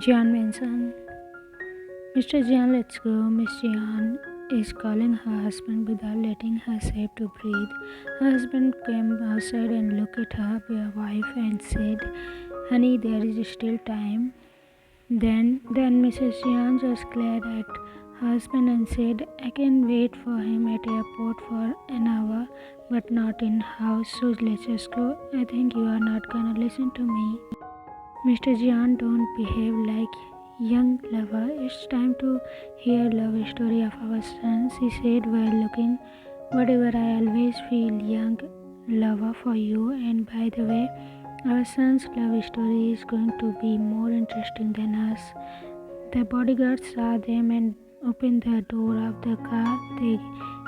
Jian mentioned, Mr. Jian, let's go. Miss Jian is calling her husband without letting her safe to breathe. Her husband came outside and looked at her wife and said, Honey, there is still time. Then Mrs. Jian just glared at her husband and said, I can wait for him at airport for an hour, but not in house, so let's just go. I think you are not gonna listen to me. Mr. Jian, don't behave like young lover. It's time to hear love story of our sons, he said while looking. Whatever, I always feel young lover for you, and by the way, our son's love story is going to be more interesting than us. The bodyguards saw them and opened the door of the car. They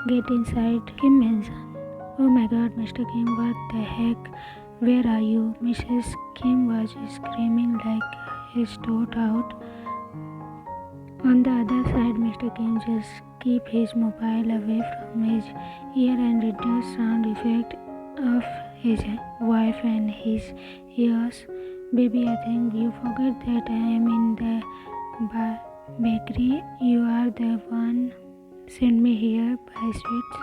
get inside. Kim mentioned, Oh my god, Mr. Kim, what the heck? Where are you? Mrs. Kim was screaming like his throat out. On the other side, Mr. Kim just keep his mobile away from his ear and reduce sound effect of his wife and his ears. Baby, I think you forget that I am in the bakery. You are the one sent me here by sweets.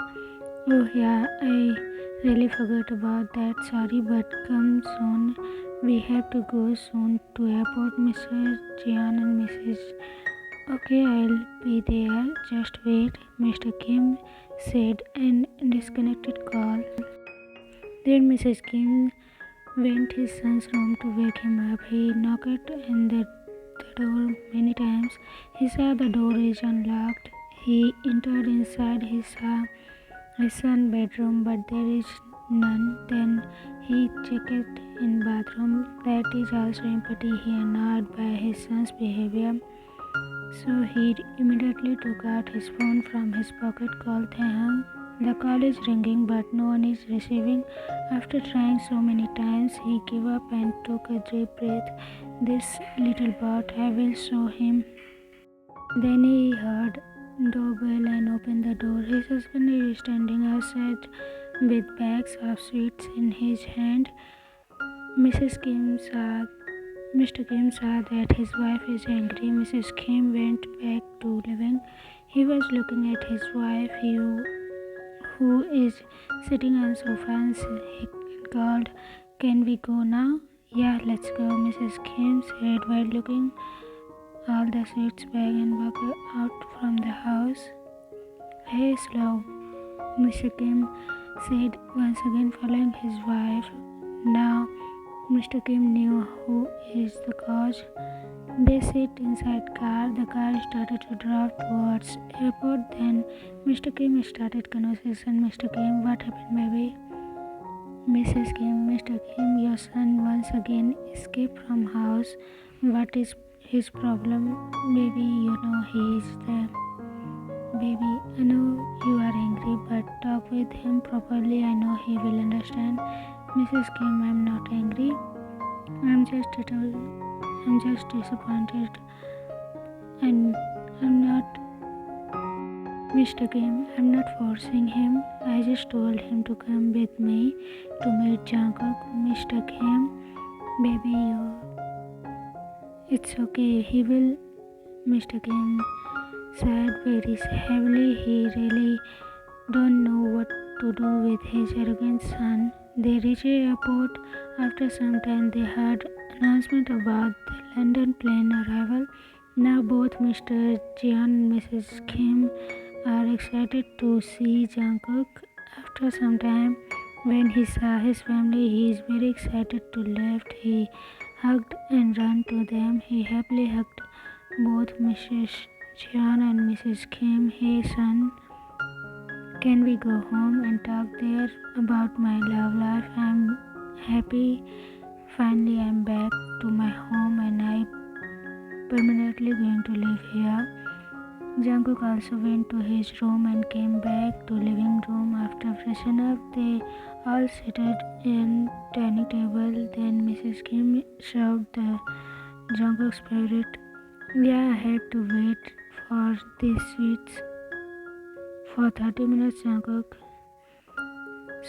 Oh yeah, I really forgot about that. Sorry, but come soon. We have to go soon to airport, Mr. Jian and Mrs. Okay, I'll be there. Just wait, Mr. Kim said and disconnected call. Then Mrs. Kim went his son's room to wake him up. He knocked on the door many times. He saw the door is unlocked. He entered inside. He saw his son's bedroom, but there is none. Then he checked in bathroom. That is also empty. He annoyed by his son's behavior. So he immediately took out his phone from his pocket, called Taekook. The call is ringing, but no one is receiving. After trying so many times, he gave up and took a deep breath. This little bot, I will show him. Then he heard doorbell and opened the door. His husband is standing outside with bags of sweets in his hand. Mrs. Kim saw Mr. Kim saw that his wife is angry. Mrs. Kim went back to living. He was looking at his wife, who is sitting on sofa, and he called, Can we go now? Yeah, let's go, Mrs. Kim said while looking all the sweets bag and walked out from the house. Hey, slow, Mr. Kim said once again, following his wife. Now Mr. Kim knew who is the cause. They sit inside car. The car started to drive towards airport. Then Mr. Kim started conversation. Mr. Kim, what happened, baby? Mrs. Kim, Mr. Kim, your son once again escaped from house. What is his problem? Baby, you know he is the baby. I know you are angry, but talk with him properly. I know he will understand. Mrs. Kim, I'm not angry. I'm just disappointed. And I'm not Mr. Kim. I'm not forcing him. I just told him to come with me to meet Jungkook. Mr. Kim, baby, it's okay. He will. Mr. Kim sighed very heavily. He really don't know what to do with his arrogant son. They reached the airport. After some time, they heard announcement about the London plane arrival. Now both Mr. Jian and Mrs. Kim are excited to see Jungkook. After some time, when he saw his family, he is very excited to leave. He hugged and ran to them. He happily hugged both Mrs. Jian and Mrs. Kim. Hey son, can we go home and talk there about my love life? I'm happy. Finally, I'm back to my home and I permanently going to live here. Jungkook also went to his room and came back to living room. After freshen up, they all seated in dining table. Then Mrs. Kim served the Jungkook's favorite. Yeah, I had to wait for these sweets for 30 minutes, Jungkook.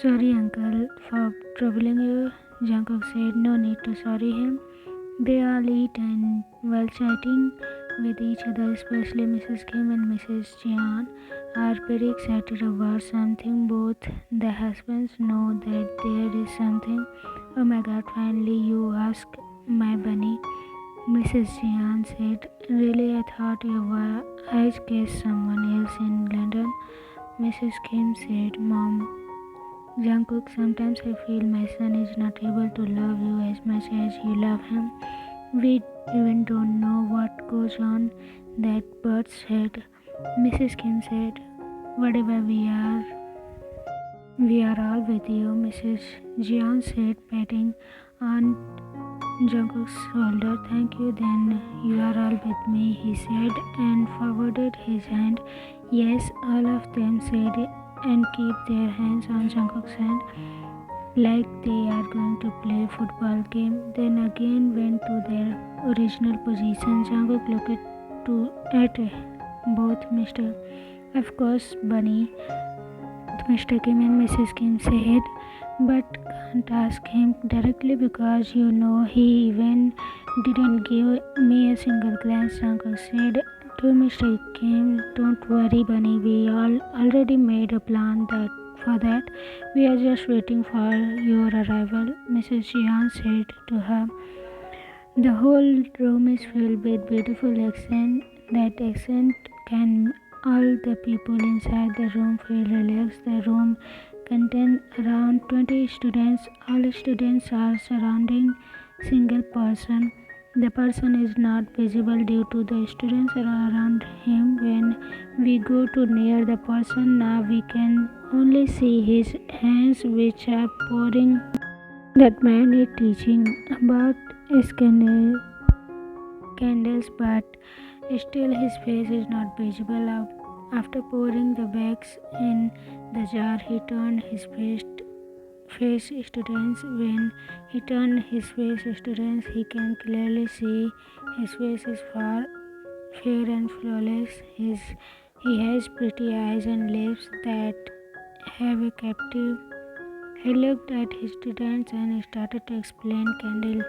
Sorry, uncle, for troubling you. Jungkook said, No need to sorry him. They all eat and while chatting with each other, especially Mrs. Kim and Mrs. Jian are very excited about something. Both the husbands know that there is something. Oh my god, finally you ask my bunny. Mrs. Jian said, really, I thought you were I guessed someone else in London. Mrs. Kim said, Mom, Jungkook, sometimes I feel my son is not able to love you as much as you love him. We even don't know what goes on that bird's head. Mrs. Kim said, whatever we are all with you, Mrs. Jian said, patting Aunt Jungkook's shoulder. Thank you, then you are all with me, he said, and forwarded his hand. Yes, all of them said and keep their hands on Jungkook's hand like they are going to play football game, then again went to their original position. Jungkook looked at both Mr. Of course, Bunny, Mr. Kim and Mrs. Kim said, but can't ask him directly because you know he even didn't give me a single glance. Jungkook said to Mr. Kim, don't worry, Bunny, we all already made a plan for that. We are just waiting for your arrival, Mrs. Jian said to her. The whole room is filled with beautiful accent. That accent can all the people inside the room feel relaxed. The room contains around 20 students. All students are surrounding single person. The person is not visible due to the students are around him. When we go to near the person, now we can only see his hands which are pouring. That man is teaching about candles, but still his face is not visible. After pouring the wax in the jar, he turned his face students. When he turned his face students, he can clearly see his face is fair and flawless. He has pretty eyes and lips that have a captive. He looked at his students and started to explain candle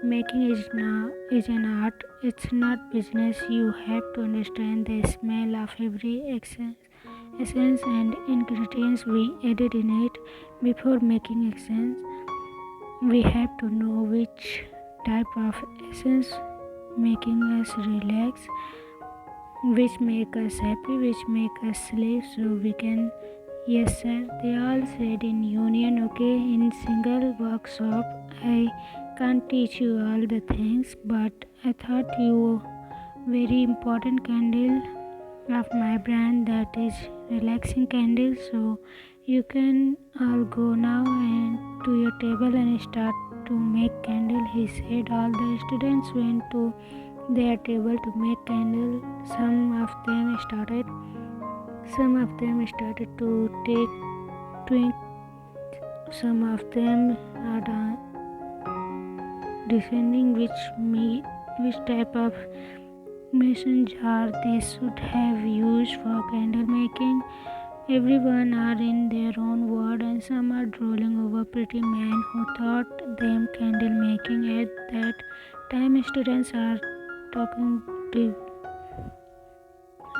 making is an art. It's not business. You have to understand the smell of every essence and ingredients we added in it before making essence. We have to know which type of essence making us relax, which make us happy, which make us sleep, so we can. Yes, sir, they all said in union. Okay, in single workshop, I can't teach you all the things, but I thought you very important candle of my brand, that is relaxing candle. So you can all go now and to your table and start to make candle, he said. All the students went to their table to make candle. Some of them started to take twink. Some of them are deciding which type of mason jar they should have used for candle making. Everyone are in their own world, and some are drooling over pretty man who taught them candle making. At that time, students are talking to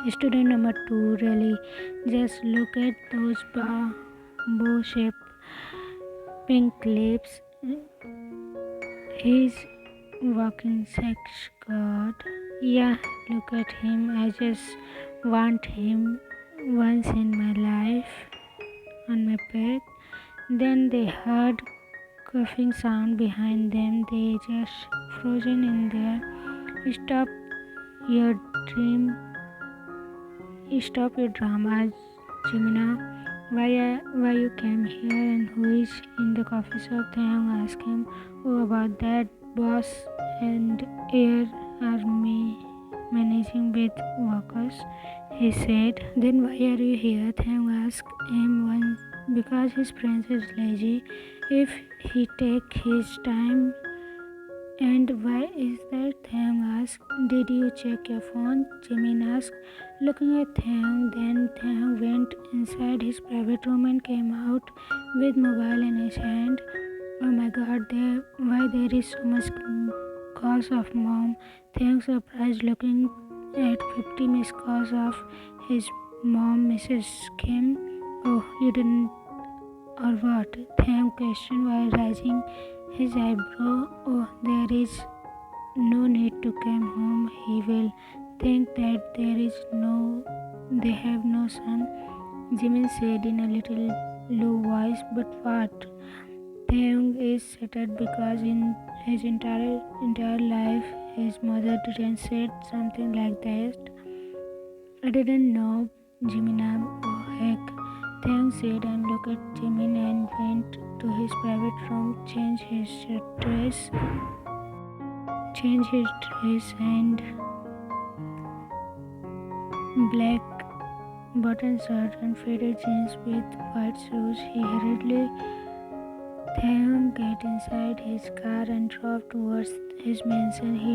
student number 2. Really, just look at those bow-shaped pink lips. His walking sex god. Yeah, look at him. I just want him once in my life on my bed. Then they heard coughing sound behind them. They just frozen in there. Your dream. Stop your drama, Jimina. Why you came here and who is in the coffee shop? Taeyong asked him. Oh, about that, boss and air army managing with workers, he said. Then why are you here? Taeyong asked him once. Because his friend is lazy. If he take his time. And why is that? Taeyong asked. Did you check your phone? Jimin asked, looking at Taeyong. Then Taeyong went inside his private room and came out with mobile in his hand. Oh my god, why there is so much calls of mom. Taekook surprised looking at 50 missed calls of his mom, Mrs. Kim. Oh, you didn't or what? Taekook questioned while raising his eyebrow. Oh, there is no need to come home. He will think that they have no son. Jimin said in a little low voice. But what? Taeyoung is shattered because in his entire life his mother didn't say something like that. I didn't know, Jiminam. Oh heck, Taeyoung said and looked at Jimin and went to his private room, change his dress and black button shirt and faded jeans with white shoes. He hurriedly Taeyoung got inside his car and drove towards his mansion. He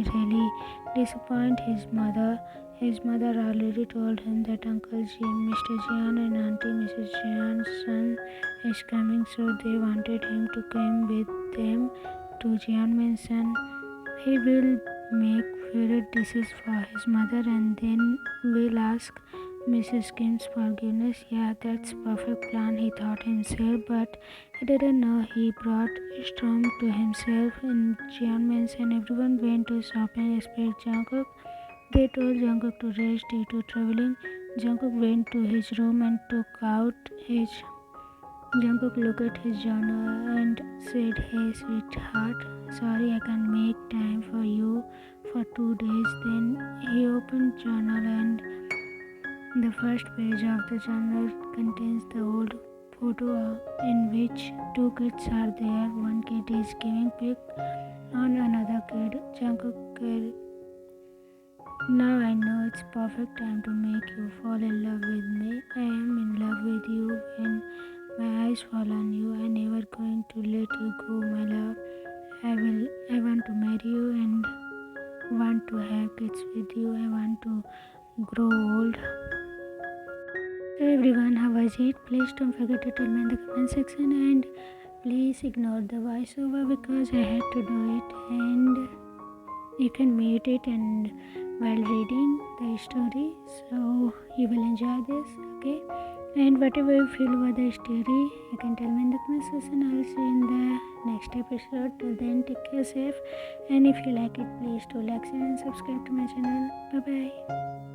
really disappointed his mother. His mother already told him that Uncle Jim, Mr. Jian and Auntie Mrs. Jian's son is coming, so they wanted him to come with them to Jian Mansion. He will make favorite dishes for his mother and then will ask Mrs. Kim's forgiveness. Yeah, that's perfect plan, he thought himself, but he didn't know he brought storm to himself. In Jian Mansion, everyone went to shopping except Jungkook. They told Jungkook to rest due to traveling. Jungkook went to his room and took out his Jungkook looked at his journal and said, Hey sweetheart, sorry I can't make time for you for 2 days. Then he opened journal and the first page of the journal contains the old photo in which two kids are there. One kid is giving pic on another kid. Jungkook said, now I know it's perfect time to make you fall in love with me. I am in love with you when my eyes fall on you. I never going to let you go, my love. I want to marry you and want to have kids with you. I want to grow old. So everyone, how was it? Please don't forget to tell me in the comment section and please ignore the voiceover because I had to do it and you can mute it and while reading the story, so you will enjoy this, okay? And whatever you feel about the story, you can tell me in the comment section. I'll see you in the next episode. Till then, take care safe, and if you like it, please do like, share and subscribe to my channel. Bye bye.